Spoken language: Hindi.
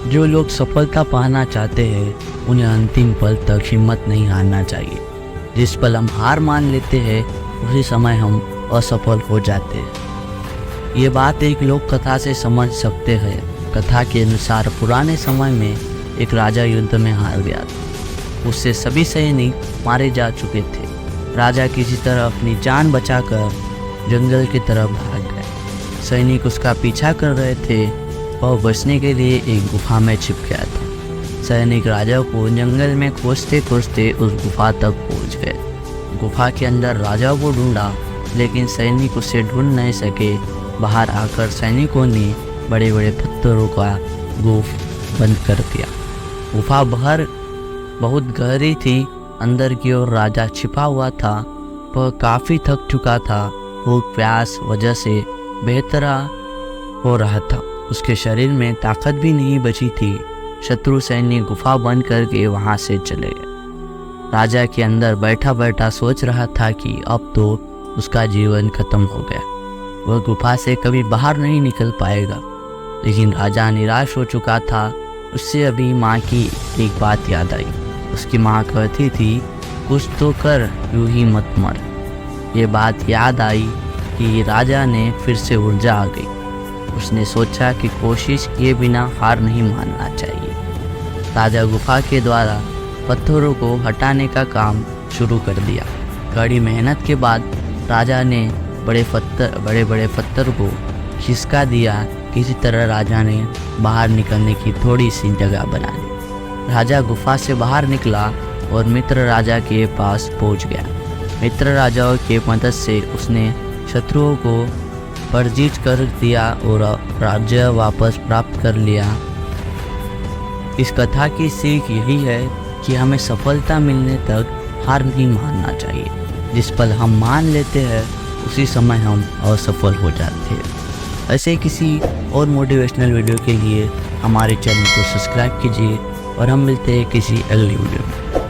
जो लोग सफलता पाना चाहते हैं उन्हें अंतिम पल तक हिम्मत नहीं हारना चाहिए। जिस पल हम हार मान लेते हैं उसी समय हम असफल हो जाते हैं। ये बात एक लोक कथा से समझ सकते हैं। कथा के अनुसार पुराने समय में एक राजा युद्ध में हार गया था। उससे सभी सैनिक मारे जा चुके थे। राजा किसी तरह अपनी जान बचाकर जंगल की तरफ भाग गए। सैनिक उसका पीछा कर रहे थे। वह बचने के लिए एक गुफा में छिप गया था। सैनिक राजा को जंगल में खोजते खोजते उस गुफा तक पहुंच गए। गुफा के अंदर राजा को ढूंढा, लेकिन सैनिक उसे ढूंढ नहीं सके। बाहर आकर सैनिकों ने बड़े बड़े पत्थरों का गुफ बंद कर दिया। गुफा बाहर बहुत गहरी थी। अंदर की ओर राजा छिपा हुआ था। वह काफ़ी थक चुका था। भूख प्यास वजह से बेहतरा हो रहा था। उसके शरीर में ताकत भी नहीं बची थी। शत्रु सैनिक गुफा बंद करके वहां से चले गए। राजा के अंदर बैठा बैठा सोच रहा था कि अब तो उसका जीवन खत्म हो गया। वह गुफा से कभी बाहर नहीं निकल पाएगा। लेकिन राजा निराश हो चुका था। उससे अभी माँ की एक बात याद आई। उसकी माँ कहती थी, कुछ तो कर, यूं ही मत मर। ये बात याद आई कि राजा ने फिर से ऊर्जा आ गई। उसने सोचा कि कोशिश किए बिना हार नहीं मानना चाहिए। राजा गुफा के द्वारा पत्थरों को हटाने का काम शुरू कर दिया। कड़ी मेहनत के बाद राजा ने बड़े बड़े पत्थर को खिसका दिया। किसी तरह राजा ने बाहर निकलने की थोड़ी सी जगह बना दी। राजा गुफा से बाहर निकला और मित्र राजा के पास पहुंच गया। मित्र राजाओं के मदद से उसने शत्रुओं को पराजित कर दिया और राज्य वापस प्राप्त कर लिया। इस कथा की सीख यही है कि हमें सफलता मिलने तक हार नहीं मानना चाहिए। जिस पल हम मान लेते हैं उसी समय हम असफल हो जाते हैं। ऐसे किसी और मोटिवेशनल वीडियो के लिए हमारे चैनल को सब्सक्राइब कीजिए और हम मिलते हैं किसी अगली वीडियो में।